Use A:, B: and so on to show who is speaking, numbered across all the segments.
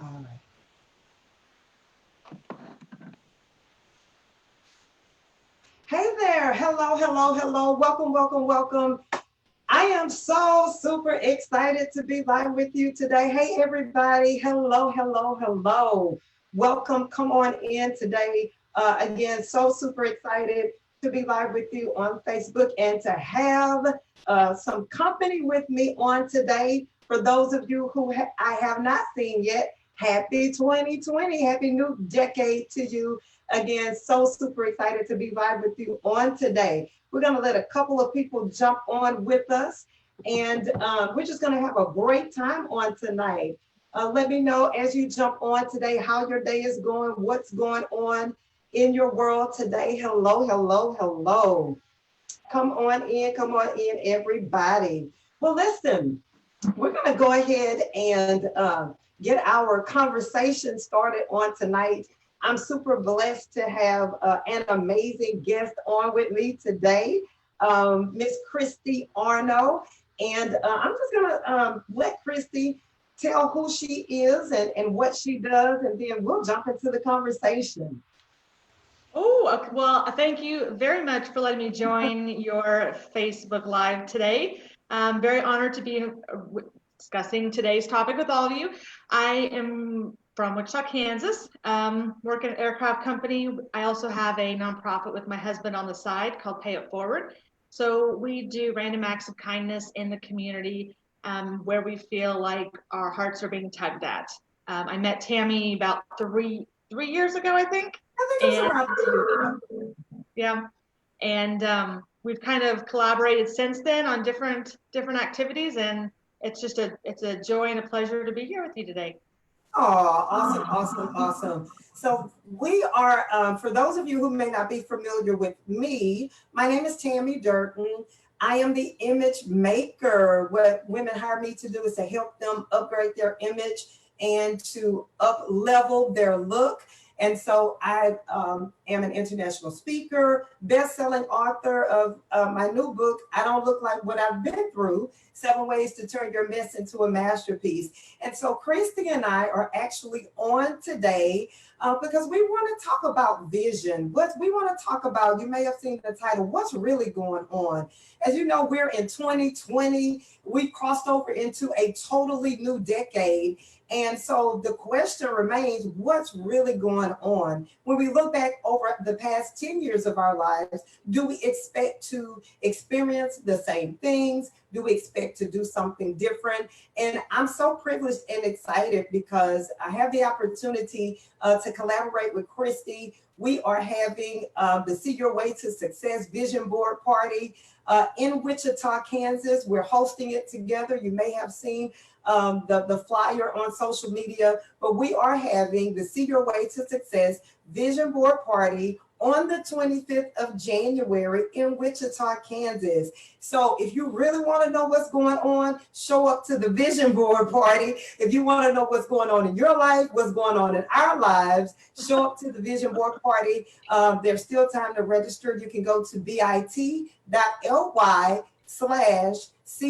A: All right. Hey there. Hello, hello, hello. Welcome, welcome, welcome. I am so super excited to be live with you today. Hey, everybody. Hello, hello, hello. Welcome. Come on in today. Again, so super excited to be live with you on Facebook and to have some company with me on today. For those of you who I have not seen yet, happy 2020. Happy new decade to you. Again, so super excited to be live with you on today. We're going to let a couple of people jump on with us, and we're just going to have a great time on tonight. Let me know as you jump on today how your day is going, what's going on in your world today. Hello, hello, hello. Come on in, everybody. Well, listen, we're going to go ahead and get our conversation started on tonight. I'm super blessed to have an amazing guest on with me today, Miss Kristi Arno. And I'm just going to let Kristi tell who she is and what she does, and then we'll jump into the conversation.
B: Oh, okay. Well, thank you very much for letting me join your Facebook Live today. I'm very honored to be discussing today's topic with all of you. I am from Wichita, Kansas, work at an aircraft company. I also have a nonprofit with my husband on the side called Pay It Forward. So we do random acts of kindness in the community where we feel like our hearts are being tugged at. I met Tammy about three years ago, I think.
A: I think it was around 3 years ago.
B: Yeah, and we've kind of collaborated since then on different activities, and it's a joy and a pleasure to be here with you today.
A: Oh, awesome, awesome, awesome. So we are, for those of you who may not be familiar with me, my name is Tammy Durden. I am the image maker. What women hire me to do is to help them upgrade their image and to up level their look. And so I am an international speaker, best-selling author of my new book, I Don't Look Like What I've Been Through, 7 Ways to Turn Your Mess into a Masterpiece. And so Kristi and I are actually on today because we want to talk about vision. What we want to talk about, you may have seen the title, what's really going on? As you know, we're in 2020. We crossed over into a totally new decade. And so the question remains, what's really going on? When we look back over the past 10 years of our lives, do we expect to experience the same things? Do we expect to do something different? And I'm so privileged and excited because I have the opportunity to collaborate with Kristi. We are having the See Your Way to Success Vision Board Party in Wichita, Kansas. We're hosting it together. You may have seen the flyer on social media, but we are having the See Your Way to Success Vision Board Party on the 25th of January in Wichita, Kansas. So if you really want to know what's going on, show up to the Vision Board Party. If you want to know what's going on in your life, what's going on in our lives, show up to the Vision Board Party. There's still time to register. You can go to bit.ly/See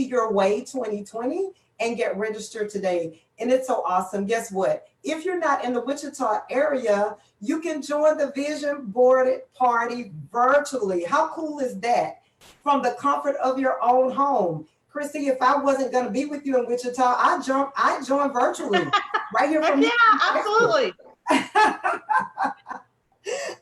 A: Your Way 2020 and get registered today. And it's so awesome. Guess what? If you're not in the Wichita area, you can join the Vision Board Party virtually. How cool is that? From the comfort of your own home. Kristi, if I wasn't going to be with you in Wichita, I join virtually right here from
B: Yeah, absolutely.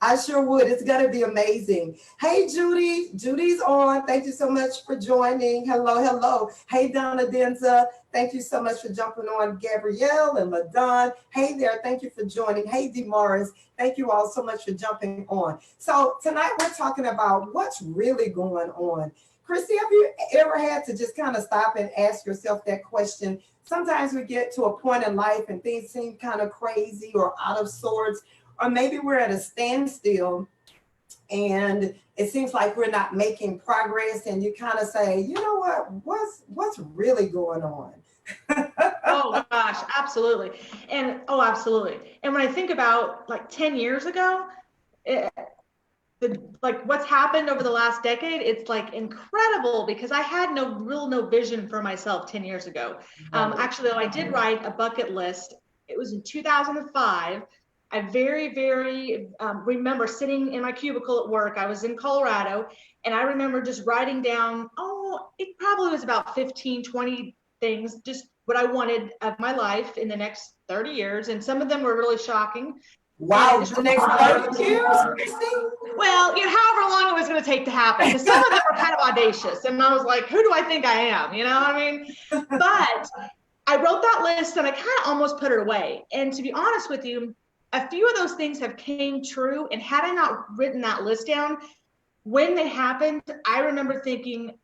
A: I sure would. It's going to be amazing. Hey, Judy. Judy's on. Thank you so much for joining. Hello, hello. Hey, Donna Denza. Thank you so much for jumping on. Gabrielle and LaDon. Hey there. Thank you for joining. Hey, DeMaris. Thank you all so much for jumping on. So tonight we're talking about what's really going on. Kristi, have you ever had to just kind of stop and ask yourself that question? Sometimes we get to a point in life and things seem kind of crazy or out of sorts, or maybe we're at a standstill and it seems like we're not making progress, and you kind of say, you know what, what's really going on?
B: Oh gosh, absolutely. And oh, absolutely. And when I think about like 10 years ago, it, like what's happened over the last decade, it's like incredible because I had no vision for myself 10 years ago. Actually, though, I did write a bucket list was in 2005. I very remember sitting in my cubicle at work. I was in Colorado, and I remember just writing down, it probably was about 15, 20 things, just what I wanted of my life in the next 30 years. And some of them were really shocking.
A: Wow, the next 30 years, Kristi?
B: Well, however long it was going to take to happen, because some of them were kind of audacious. And I was like, who do I think I am? You know what I mean? But I wrote that list and I kind of almost put it away. And to be honest with you, a few of those things have came true. And had I not written that list down, when they happened, I remember thinking,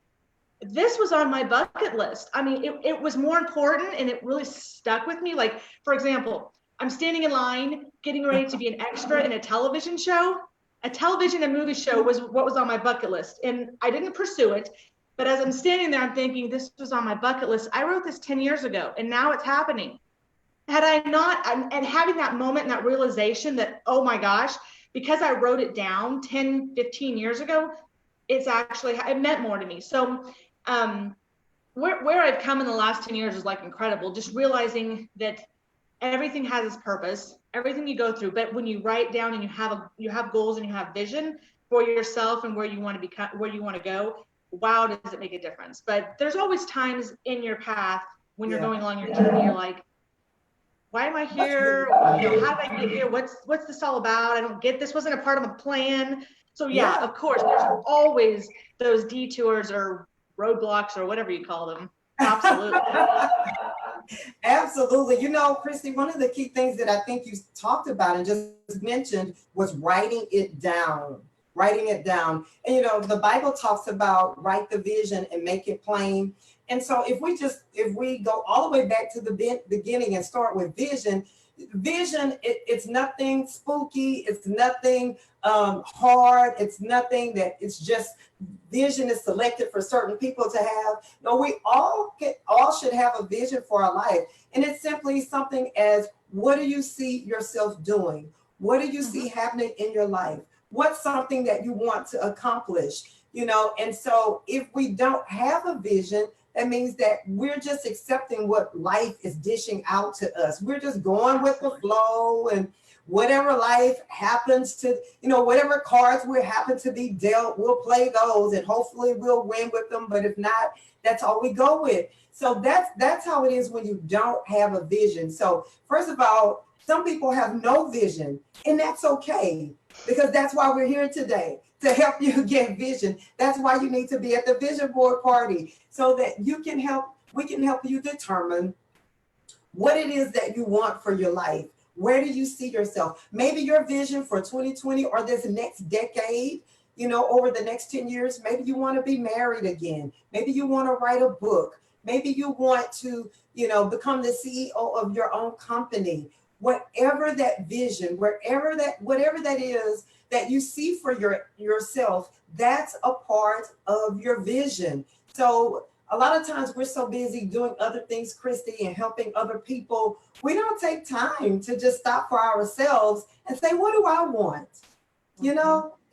B: this was on my bucket list. I mean, it was more important, and it really stuck with me. Like, for example, I'm standing in line, getting ready to be an extra in a television show. A television and movie show was what was on my bucket list. And I didn't pursue it. But as I'm standing there, I'm thinking, this was on my bucket list. I wrote this 10 years ago, and now it's happening. Had I not, and having that moment and that realization that, oh my gosh, because I wrote it down 10, 15 years ago, it meant more to me. So where I've come in the last 10 years is like incredible. Just realizing that everything has its purpose, everything you go through. But when you write down and you have goals and you have vision for yourself and where you want to become, where you want to go, wow, does it make a difference. But there's always times in your path when you're going along your journey, you're like, why am I here? How did I get here? What's this all about? I don't get this. Wasn't a part of a plan. So yeah, of course, there's always those detours or roadblocks or whatever you call them. Absolutely.
A: Absolutely. Kristi, one of the key things that I think you talked about and just mentioned was writing it down. Writing it down. And the Bible talks about write the vision and make it plain. And so if we go all the way back to the beginning and start with vision, it's nothing spooky, it's nothing hard, it's nothing that it's just vision is selected for certain people to have. No, we all should have a vision for our life. And it's simply something as, what do you see yourself doing? What do you see happening in your life? What's something that you want to accomplish? And so if we don't have a vision, that means that we're just accepting what life is dishing out to us. We're just going with the flow, and whatever life happens to, whatever cards we happen to be dealt, we'll play those and hopefully we'll win with them. But if not, that's all we go with. So that's how it is when you don't have a vision. So first of all, some people have no vision, and that's okay, because that's why we're here today, to help you get vision. That's why you need to be at the vision board party, so that we can help you determine what it is that you want for your life. Where do you see yourself? Maybe your vision for 2020 or this next decade, over the next 10 years, maybe you want to be married again. Maybe you want to write a book. Maybe you want to, become the CEO of your own company. Whatever that vision, whatever that is that you see for yourself, that's a part of your vision. So a lot of times we're so busy doing other things, Kristi, and helping other people, we don't take time to just stop for ourselves and say, what do I want?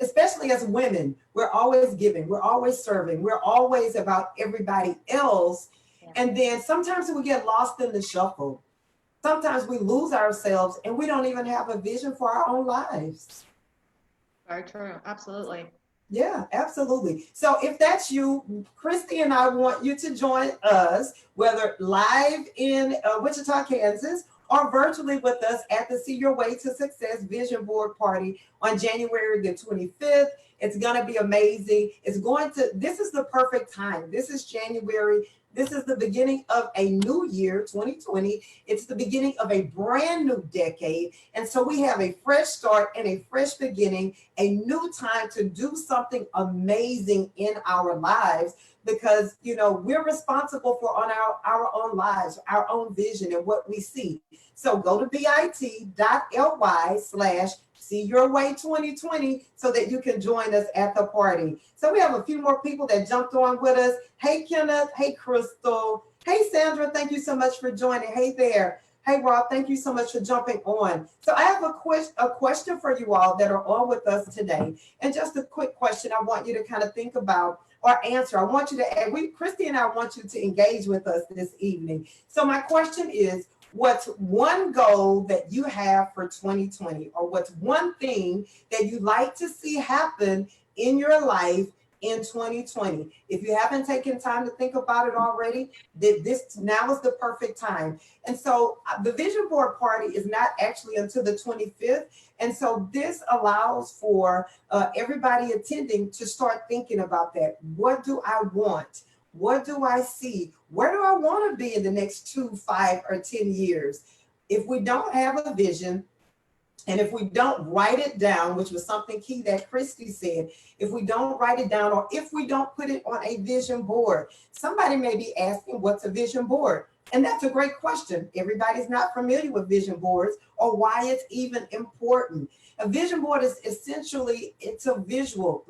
A: Especially as women, we're always giving, we're always serving, we're always about everybody else. Yeah. And then sometimes we get lost in the shuffle. Sometimes we lose ourselves and we don't even have a vision for our own lives.
B: Very true. Absolutely.
A: Yeah, absolutely. So if that's you, Kristi and I want you to join us, whether live in Wichita, Kansas, or virtually with us at the See Your Way to Success Vision Board Party on January the 25th. It's going to be amazing. This is the perfect time. This is January. This is the beginning of a new year, 2020. It's the beginning of a brand new decade. And so we have a fresh start and a fresh beginning, a new time to do something amazing in our lives, because, we're responsible for our own lives, our own vision and what we see. So go to bit.ly/See Your Way 2020 so that you can join us at the party. So we have a few more people that jumped on with us. Hey, Kenneth. Hey, Crystal. Hey, Sandra. Thank you so much for joining. Hey there. Hey, Rob. Thank you so much for jumping on. So I have a question for you all that are on with us today. And just a quick question I want you to kind of think about or answer. I want you to, Kristi and I want you to engage with us this evening. So my question is, What's one goal that you have for 2020, or what's one thing that you'd like to see happen in your life in 2020? If you haven't taken time to think about it already, this now is the perfect time. And so the vision board party is not actually until the 25th. And so this allows for everybody attending to start thinking about that. What do I want? What do I see? Where do I want to be in the next 2, 5, or 10 years? If we don't have a vision, and if we don't write it down, which was something key that Kristi said, if we don't write it down, or if we don't put it on a vision board, somebody may be asking, what's a vision board? And that's a great question. Everybody's not familiar with vision boards or why it's even important. A vision board is essentially, it's a visual.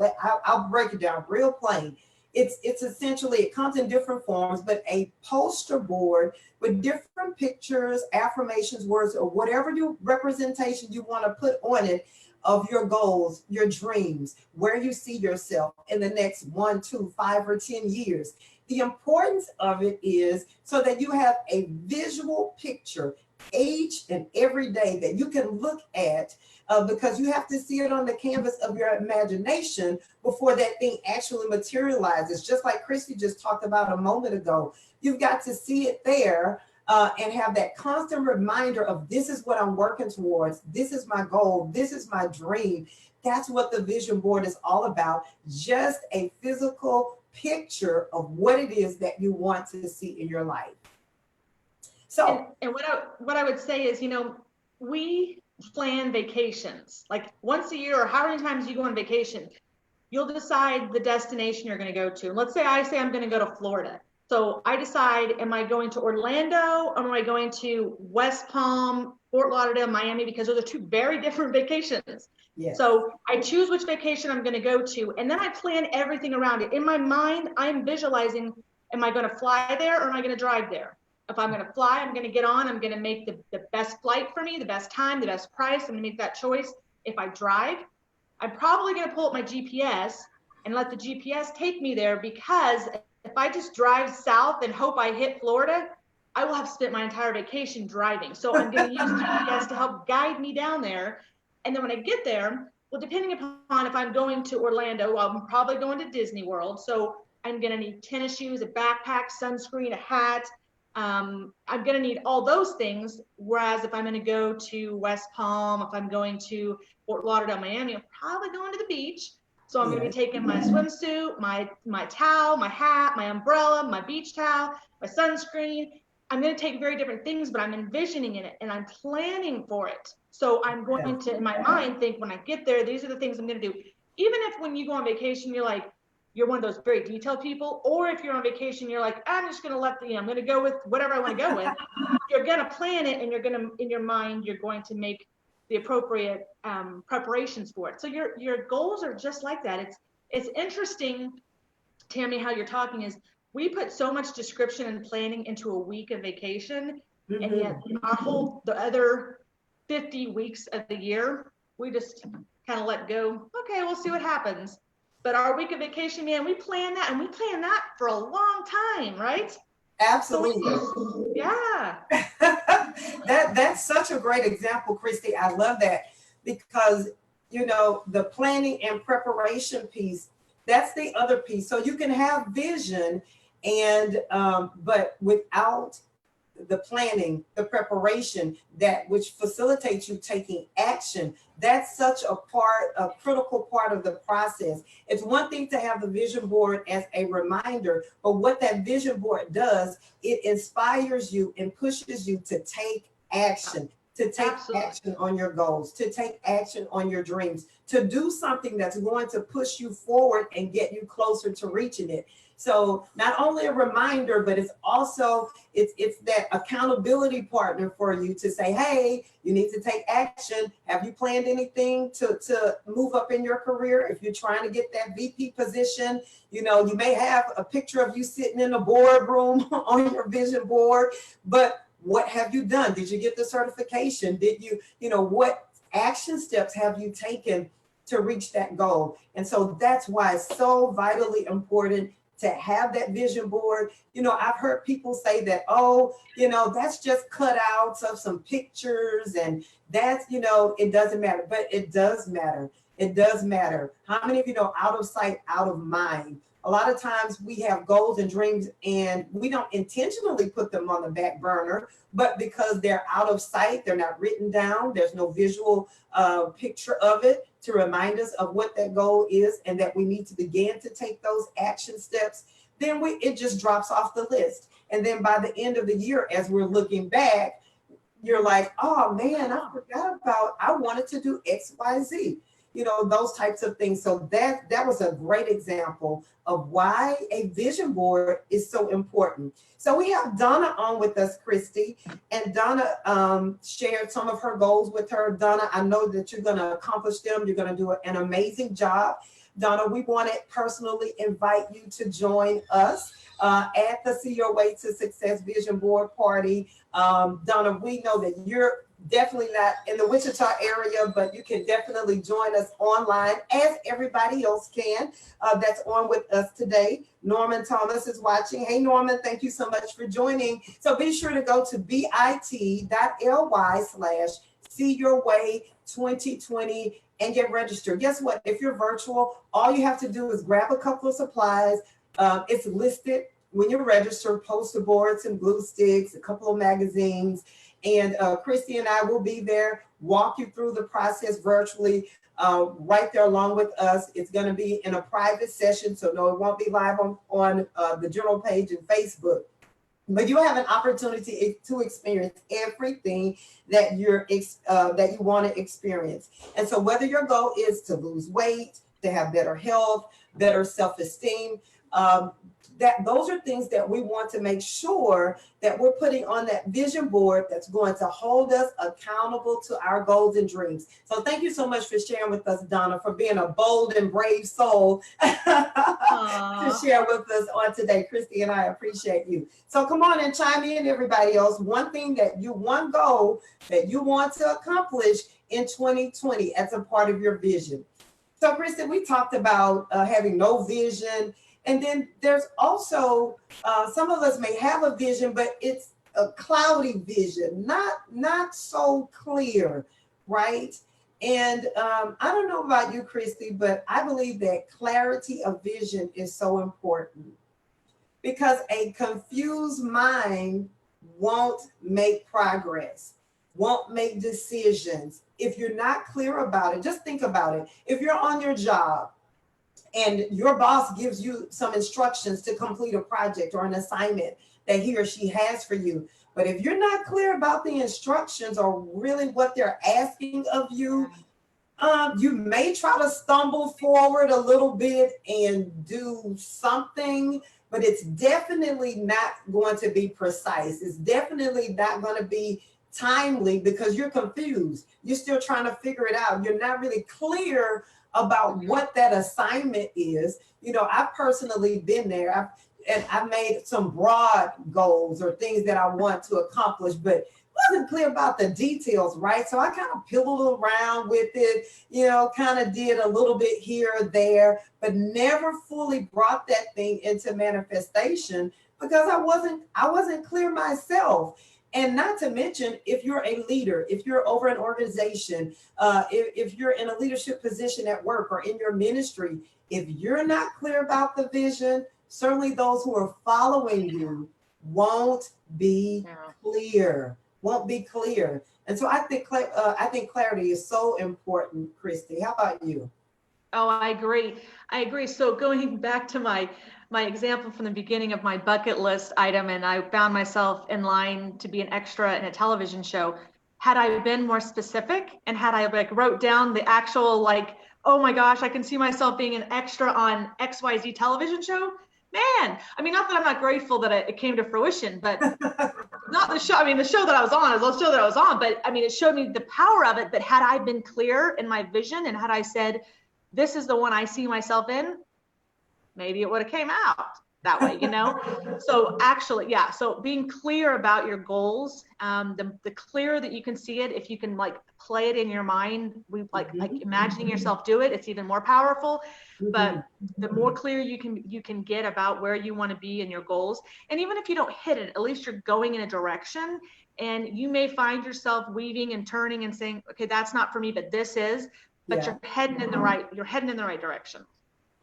A: I'll break it down real plain. It's essentially, it comes in different forms, but a poster board with different pictures, affirmations, words, or whatever representation you want to put on it of your goals, your dreams, where you see yourself in the next 1, 2, 5, or 10 years. The importance of it is so that you have a visual picture each and every day that you can look at, because you have to see it on the canvas of your imagination before that thing actually materializes. Just like Kristi just talked about a moment ago, you've got to see it there and have that constant reminder of, this is what I'm working towards. This is my goal. This is my dream. That's what the vision board is all about. Just a physical picture of what it is that you want to see in your life. So,
B: and what I would say is, we plan vacations like once a year, or how many times you go on vacation. You'll decide the destination you're going to go to. Let's say I say I'm going to go to Florida. So I decide, am I going to Orlando, or am I going to West Palm, Fort Lauderdale, Miami, because those are two very different vacations. Yes. So I choose which vacation I'm going to go to, and then I plan everything around it. In my mind, I'm visualizing, am I going to fly there, or am I going to drive there? If I'm going to fly, I'm going to get on, I'm going to make the best flight for me, the best time, the best price. I'm going to make that choice. If I drive, I'm probably going to pull up my GPS and let the GPS take me there, because if I just drive south and hope I hit Florida, I will have spent my entire vacation driving. So I'm going to use GPS to help guide me down there. And then when I get there, well, depending upon if I'm going to Orlando, I'm probably going to Disney World. So I'm going to need tennis shoes, a backpack, sunscreen, a hat. I'm going to need all those things. Whereas if I'm going to go to West Palm, if I'm going to Fort Lauderdale, Miami, I'm probably going to the beach. So I'm going to be taking my swimsuit, my towel, my hat, my umbrella, my beach towel, my sunscreen. I'm going to take very different things, but I'm envisioning it and I'm planning for it. So I'm going to, in my mind, think, when I get there, these are the things I'm going to do. Even if when you go on vacation, you're one of those very detailed people, or if you're on vacation, you're like, I'm just going to I'm going to go with whatever I want to go with. You're going to plan it, and you're going to, in your mind, you're going to make the appropriate preparations for it. So your goals are just like that. It's interesting, Tammy, how you're talking is, we put so much description and planning into a week of vacation, and yet the other 50 weeks of the year, we just kind of let go. Okay, we'll see what happens. But our week of vacation, man, we plan that, and we plan that for a long time, right?
A: Absolutely.
B: So yeah.
A: That's such a great example, Kristi. I love that, because, the planning and preparation piece, that's the other piece. So you can have vision, and but without the planning, the preparation, that which facilitates you taking action, that's such a critical part of the process. It's one thing to have the vision board as a reminder, but what that vision board does, it inspires you and pushes you to take action, to take action on your goals, to take action on your dreams, to do something that's going to push you forward and get you closer to reaching it. So not only a reminder, but it's also, it's that accountability partner for you to say, hey, you need to take action. Have you planned anything to move up in your career? If you're trying to get that VP position, you may have a picture of you sitting in a boardroom on your vision board, but what have you done? Did you get the certification? Did you, what action steps have you taken to reach that goal? And so that's why it's so vitally important to have that vision board. You know, I've heard people say that, oh, you know, that's just cutouts of some pictures and that's, you know, it doesn't matter, but it does matter. It does matter. How many of you know out of sight, out of mind? A lot of times we have goals and dreams and we don't intentionally put them on the back burner, but because they're out of sight, they're not written down, there's no visual picture of it to remind us of what that goal is and that we need to begin to take those action steps, then it just drops off the list. And then by the end of the year, as we're looking back, you're like, oh man, I forgot about, I wanted to do X, Y, Z. You know, those types of things. So that was a great example of why a vision board is so important. So we have Donna on with us, Kristi, and Donna shared some of her goals with her. Donna, I know that you're going to accomplish them. You're going to do an amazing job. Donna, we want to personally invite you to join us at the See Your Way to Success Vision Board Party. Donna, we know that you're definitely not in the Wichita area, but you can definitely join us online as everybody else can that's on with us today. Norman Thomas is watching. Hey, Norman, thank you so much for joining. So be sure to go to bit.ly/See Your Way 2020 and get registered. Guess what? If you're virtual, all you have to do is grab a couple of supplies. It's listed when you register, poster boards and glue sticks, a couple of magazines. And Kristi and I will be there, walk you through the process virtually, right there along with us. It's going to be in a private session, so no, it won't be live on the general page and Facebook. But you have an opportunity to experience everything that that you want to experience. And so whether your goal is to lose weight, to have better health, better self-esteem, those are things that we want to make sure that we're putting on that vision board that's going to hold us accountable to our goals and dreams. So thank you so much for sharing with us, Donna, for being a bold and brave soul to share with us on today. Kristi and I appreciate you. So come on and chime in, everybody else. One goal that you want to accomplish in 2020 as a part of your vision. So Kristi, we talked about having no vision. And then there's also, some of us may have a vision, but it's a cloudy vision, not so clear, right? And I don't know about you, Kristi, but I believe that clarity of vision is so important because a confused mind won't make progress, won't make decisions. If you're not clear about it, just think about it. If you're on your job, and your boss gives you some instructions to complete a project or an assignment that he or she has for you. But if you're not clear about the instructions or really what they're asking of you, you may try to stumble forward a little bit and do something, but it's definitely not going to be precise. It's definitely not going to be timely because you're confused. You're still trying to figure it out. You're not really clear about what that assignment is. You know, I've personally been there. I've made some broad goals or things that I want to accomplish, but wasn't clear about the details, right? So I kind of piddled around with it, you know, kind of did a little bit here or there, but never fully brought that thing into manifestation because I wasn't clear myself. And not to mention, if you're a leader, if you're over an organization, if you're in a leadership position at work or in your ministry, if you're not clear about the vision, certainly those who are following you won't be clear. And so I think clarity is so important, Kristi. How about you?
B: Oh, I agree. So going back to my example from the beginning of my bucket list item, and I found myself in line to be an extra in a television show. Had I been more specific and had I wrote down the actual oh my gosh, I can see myself being an extra on XYZ television show, man, I mean, not that I'm not grateful that it came to fruition, but not the show. I mean, the show that I was on is the show that I was on, but I mean, it showed me the power of it. But had I been clear in my vision and had I said, this is the one I see myself in, maybe it would have came out. that way, you know? So actually, yeah. So being clear about your goals, the clearer that you can see it, if you can like play it in your mind, like imagining yourself do it, it's even more powerful. But the more clear you can get about where you want to be in your goals, and even if you don't hit it, at least you're going in a direction. And you may find yourself weaving and turning and saying, okay, that's not for me, but this is. But
A: Yeah.
B: you're heading in the right direction.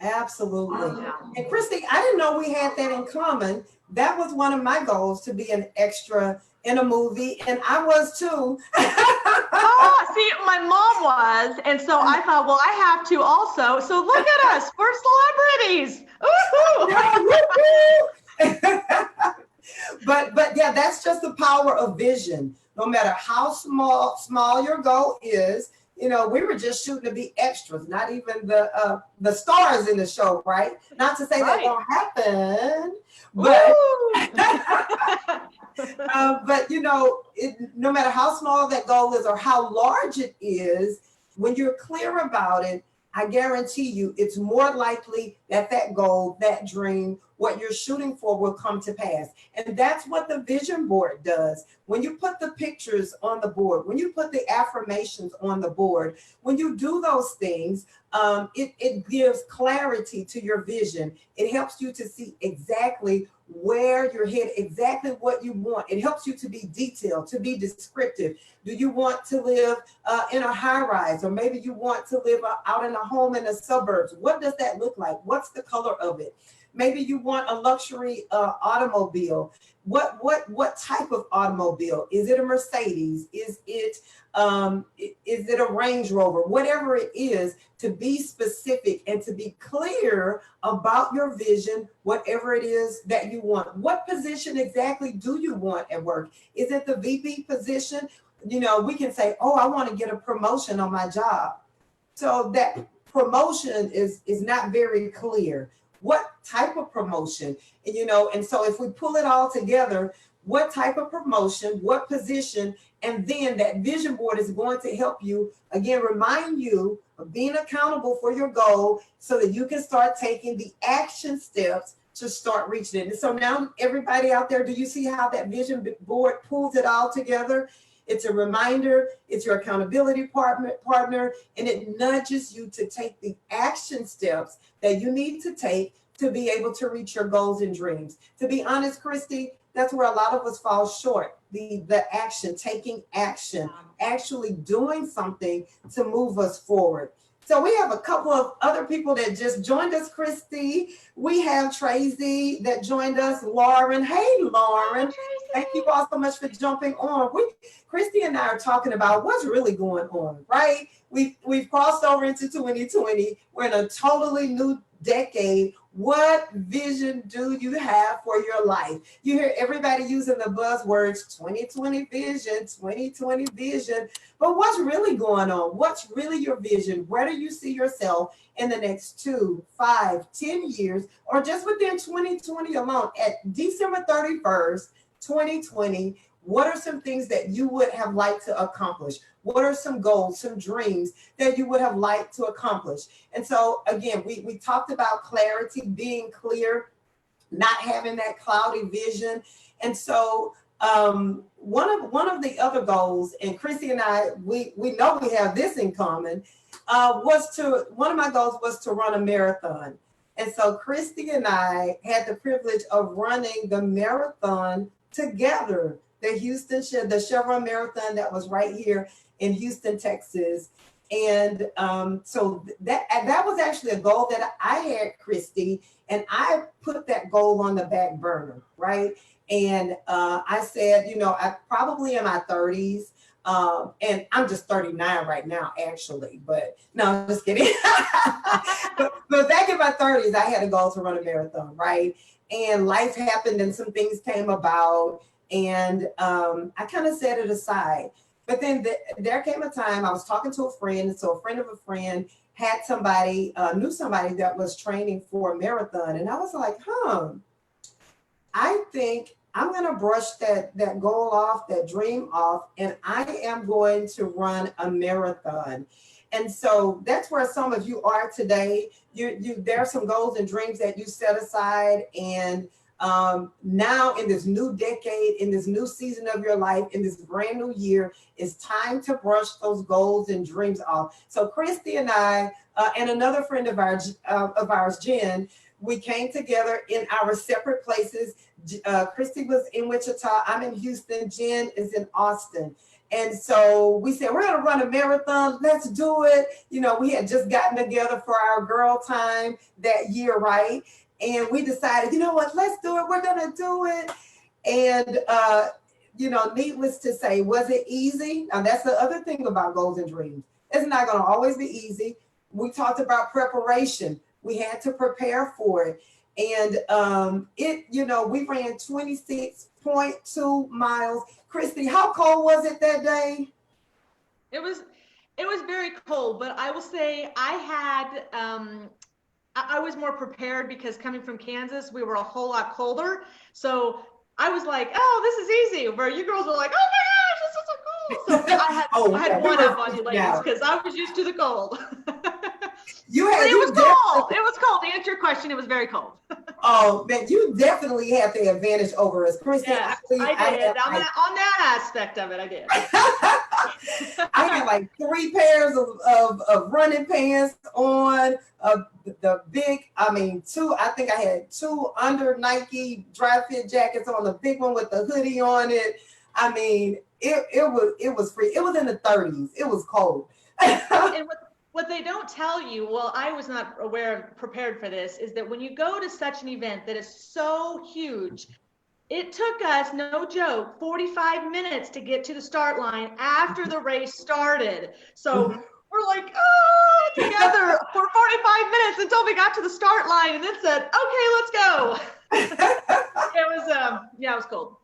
A: Absolutely. And Kristi, I didn't know we had that in common. That was one of my goals, to be an extra in a movie, and I was too.
B: Oh, see, my mom was, and so I thought, well, I have to also. So look at us, we're celebrities.
A: But yeah, that's just the power of vision. No matter how small your goal is, you know, we were just shooting to be extras, not even the stars in the show, right? Not to say that won't happen, but but you know, no matter how small that goal is or how large it is, when you're clear about it, I guarantee you it's more likely that that goal, that dream, what you're shooting for will come to pass. And that's what the vision board does. When you put the pictures on the board, when you put the affirmations on the board, when you do those things, it gives clarity to your vision. It helps you to see exactly where you're headed, exactly what you want. It helps you to be detailed, to be descriptive. Do you want to live in a high rise, or maybe you want to live out in a home in the suburbs? What does that look like? What's the color of it? Maybe you want a luxury automobile. What type of automobile? Is it a Mercedes? Is it a Range Rover? Whatever it is, to be specific and to be clear about your vision, whatever it is that you want. What position exactly do you want at work? Is it the VP position? You know, we can say, oh, I want to get a promotion on my job. So that promotion is not very clear. What type of promotion? And, you know, and so if we pull it all together, what type of promotion, what position, and then that vision board is going to help you, again, remind you of being accountable for your goal so that you can start taking the action steps to start reaching it. And so now everybody out there, do you see how that vision board pulls it all together? It's a reminder, it's your accountability partner, and it nudges you to take the action steps that you need to take to be able to reach your goals and dreams. To be honest, Kristi, that's where a lot of us fall short. The action, taking action, actually doing something to move us forward. So we have a couple of other people that just joined us, Kristi. We have Tracy that joined us, Lauren. Hey, Lauren. Thank you all so much for jumping on. Kristi and I are talking about what's really going on, right? We've crossed over into 2020. We're in a totally new decade. What vision do you have for your life? You hear everybody using the buzzwords 2020 vision, 2020 vision. But what's really going on? What's really your vision? Where do you see yourself in the next 2, 5, 10 years, or just within 2020 alone? At December 31st, 2020, what are some things that you would have liked to accomplish? What are some goals, some dreams that you would have liked to accomplish? And so again, we talked about clarity, being clear, not having that cloudy vision. And so one of the other goals, and Kristi and I, we know we have this in common, one of my goals was to run a marathon. And so Kristi and I had the privilege of running the marathon together, the Chevron Marathon that was right here in Houston, Texas. And so that was actually a goal that I had, Kristi, and I put that goal on the back burner, right? And I said, you know, I probably in my 30s, and I'm just 39 right now, actually, but no, I'm just kidding. but back in my 30s, I had a goal to run a marathon, right? And life happened and some things came about, and I kind of set it aside. But then there came a time I was talking to a friend, so a friend of a friend had somebody, knew somebody that was training for a marathon, and I was like, I think I'm going to brush that goal off, that dream off, and I am going to run a marathon. And so that's where some of you are today. There are some goals and dreams that you set aside, and now in this new decade, in this new season of your life, in this brand new year, it's time to brush those goals and dreams off. So Kristi and I, and another friend of ours, Jen, we came together in our separate places. Kristi was in Wichita, I'm in Houston, Jen is in Austin. And so we said, we're going to run a marathon. Let's do it. You know, we had just gotten together for our girl time that year, right? And we decided, you know what, let's do it. We're going to do it. And, you know, needless to say, was it easy? Now, that's the other thing about goals and dreams. It's not going to always be easy. We talked about preparation. We had to prepare for it. And you know, we ran 26.2 miles. Kristi, how cold was it that day?
B: It was very cold, but I will say I was more prepared because coming from Kansas, we were a whole lot colder. So I was like, oh, this is easy. Where you girls were like, oh my gosh, this is so cold. So I had one up on you ladies because I was used to the cold. It was cold. To answer your question, it was very cold.
A: Oh, man, you definitely had the advantage over us. Kristi,
B: yes, I did. On that aspect of it, I did.
A: I had like 3 pairs of running pants on, the big, I mean, 2, I think I had 2 under Nike dry fit jackets on, the big one with the hoodie on it. I mean, it was free. It was in the 30s. It was cold.
B: And what they don't tell you, well, I was not prepared for this, is that when you go to such an event that is so huge, it took us, no joke, 45 minutes to get to the start line after the race started. So we're like, oh, together for 45 minutes until we got to the start line and then said, okay, let's go. It was cold.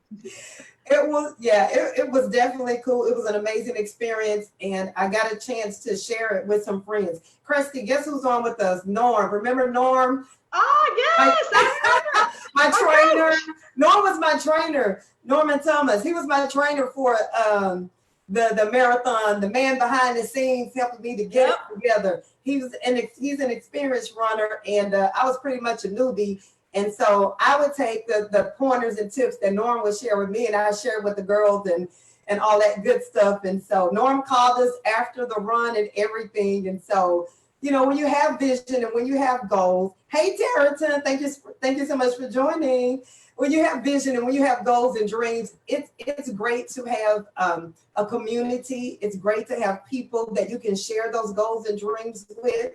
B: It was definitely cool. It was an amazing experience, and I got a chance to share it with some friends. Kristi, guess who's on with us? Norm. Remember Norm? Oh, yes.
A: My trainer. Norm was my trainer. Norman Thomas. He was my trainer for the marathon, the man behind the scenes helping me to get it together. He's an experienced runner, and I was pretty much a newbie. And so I would take the pointers and tips that Norm would share with me, and I share with the girls and all that good stuff. And so Norm called us after the run and everything. And so, you know, when you have vision and when you have goals, hey, Territon, thank you so much for joining. When you have vision and when you have goals and dreams, it's great to have a community. It's great to have people that you can share those goals and dreams with.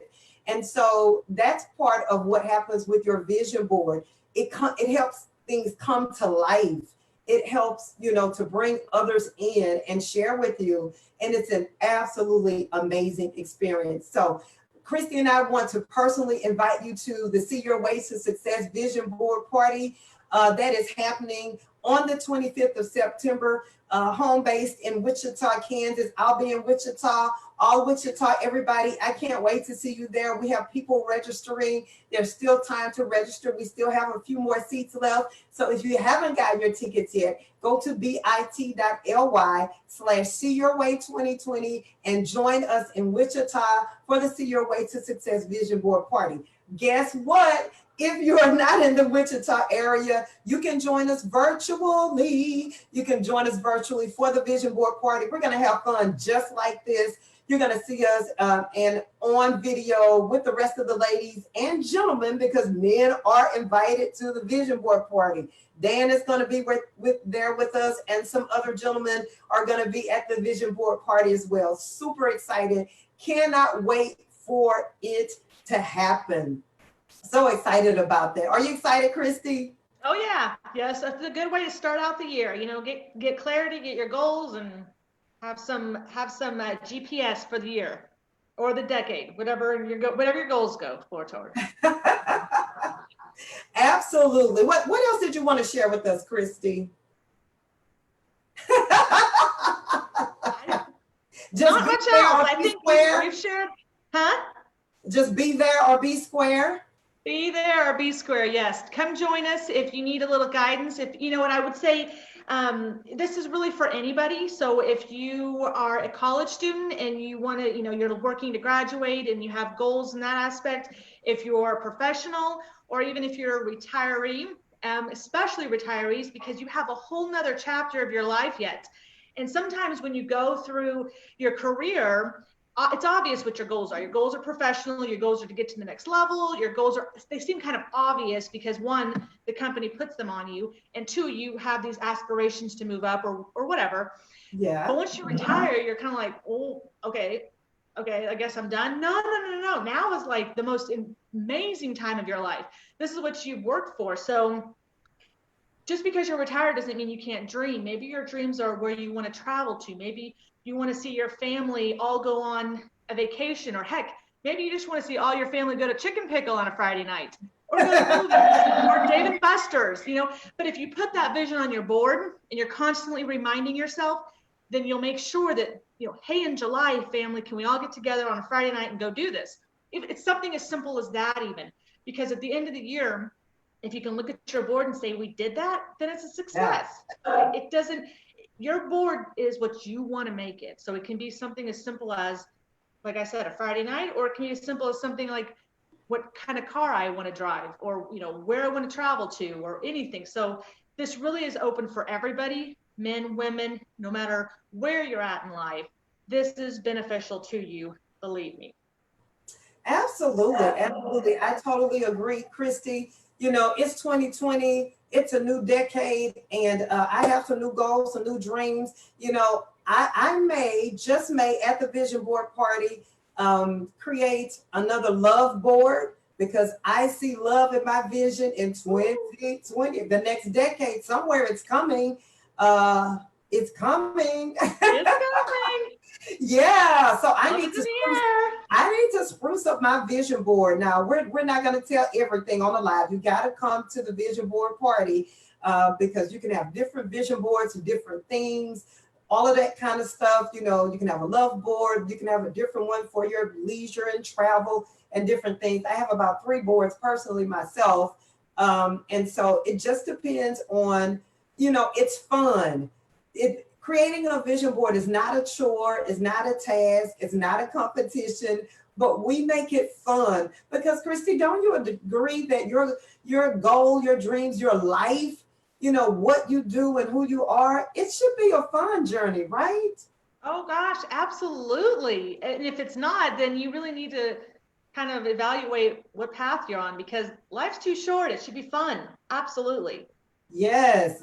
A: And so that's part of what happens with your vision board. It helps things come to life. It helps, you know, to bring others in and share with you. And it's an absolutely amazing experience. So Kristi and I want to personally invite you to the See Your Way to Success Vision Board Party that is happening on the 25th of September, home based in Wichita, Kansas. I'll be in Wichita, all Wichita, everybody. I can't wait to see you there. We have people registering. There's still time to register. We still have a few more seats left. So if you haven't gotten your tickets yet, go to bit.ly/seeyourway2020 and join us in Wichita for the See Your Way to Success Vision Board Party. Guess what? If you are not in the Wichita area, you can join us virtually. You can join us virtually for the Vision Board Party. We're going to have fun just like this. You're going to see us and on video with the rest of the ladies and gentlemen, because men are invited to the Vision Board Party. Dan is going to be there with us, and some other gentlemen are going to be at the Vision Board Party as well. Super excited. Cannot wait for it to happen. So excited about that. Are you excited, Kristi?
B: Oh yeah, yes. That's a good way to start out the year. You know, get clarity, get your goals, and have some GPS for the year or the decade, whatever your goals go toward.
A: Absolutely. What else did you want to share with us, Kristi?
B: Not much else. I think we've shared. Huh?
A: Just be there or be square.
B: Be there or be square, yes. Come join us if you need a little guidance. If you know what I would say, This is really for anybody. So if you are a college student and you want to, you're working to graduate and you have goals in that aspect, if you're a professional, or even if you're a retiree, especially retirees, because you have a whole nother chapter of your life yet. And sometimes when you go through your career, it's obvious what your goals are. Your goals are professional. Your goals are to get to the next level. Your goals they seem kind of obvious because one, the company puts them on you, and two, you have these aspirations to move up or whatever.
A: Yeah.
B: But once you retire, you're kind of like, oh, okay, I guess I'm done. No. Now is like the most amazing time of your life. This is what you've worked for. So just because you're retired doesn't mean you can't dream. Maybe your dreams are where you want to travel to. Maybe you want to see your family all go on a vacation, or heck, maybe you just want to see all your family go to Chicken Pickle on a Friday night, or go to movies, or Dave and Buster's, But if you put that vision on your board and you're constantly reminding yourself, then you'll make sure that, hey, in July, family, can we all get together on a Friday night and go do this? It's something as simple as that even, because at the end of the year, if you can look at your board and say, we did that, then it's a success. Yeah. It doesn't, your board is what you want to make it. So it can be something as simple as, like I said, a Friday night, or it can be as simple as something like what kind of car I want to drive, or, where I want to travel to, or anything. So this really is open for everybody, men, women, no matter where you're at in life. This is beneficial to you, believe me.
A: Absolutely. I totally agree, Kristi. It's 2020, it's a new decade, and I have some new goals, some new dreams. I just may at the vision board party create another love board, because I see love in my vision in 2020, the next decade. Somewhere it's coming. It's coming.
B: It's coming.
A: Yeah, so I need to spruce up my vision board. Now, we're not going to tell everything on the live. You got to come to the vision board party because you can have different vision boards, different themes, all of that kind of stuff. You can have a love board. You can have a different one for your leisure and travel and different things. I have about 3 boards personally myself. And so it just depends on, it's fun. Creating a vision board is not a chore, it's not a task, it's not a competition, but we make it fun. Because Kristi, don't you agree that your goal, your dreams, your life, what you do and who you are, it should be a fun journey, right?
B: Oh gosh, absolutely. And if it's not, then you really need to kind of evaluate what path you're on, because life's too short. It should be fun. Absolutely.
A: Yes.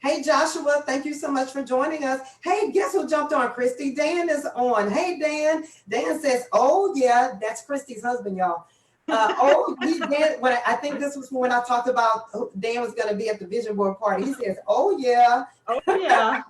A: Hey, Joshua, thank you so much for joining us. Hey, guess who jumped on, Kristi? Dan is on. Hey, Dan. Dan says, oh, yeah, that's Kristi's husband, y'all. Dan, I think this was when I talked about Dan was going to be at the vision board party. He says, oh, yeah.
B: Oh, yeah.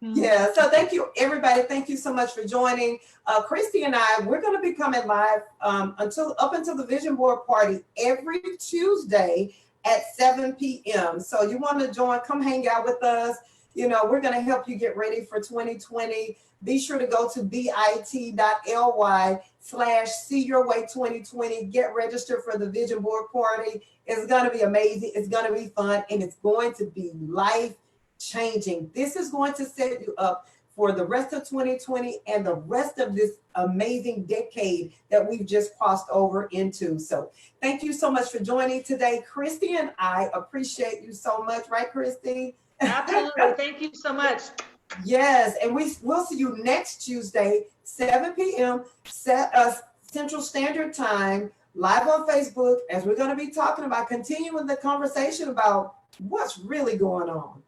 A: Yeah, so thank you, everybody. Thank you so much for joining. Kristi and I, we're going to be coming live up until the vision board party every Tuesday at 7 p.m. So you want to join, come hang out with us. We're going to help you get ready for 2020. Be sure to go to bit.ly/seeyourway2020. Get registered for the vision board party. It's going to be amazing. It's going to be fun, and it's going to be life-changing. This is going to set you up for the rest of 2020 and the rest of this amazing decade that we've just crossed over into. So thank you so much for joining today. Kristi and I appreciate you so much, right, Kristi?
B: Absolutely. Thank you so much.
A: Yes, and we'll see you next Tuesday, 7 p.m. Central Standard Time, live on Facebook, as we're going to be talking about continuing the conversation about what's really going on.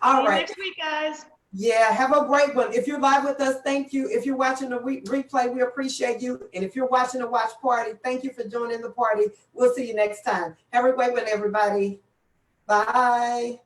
A: All right.
B: Next week, guys.
A: Yeah, have a great one. If you're live with us, thank you. If you're watching the replay, we appreciate you. And if you're watching the watch party, thank you for joining the party. We'll see you next time. Have a great one, everybody. Bye.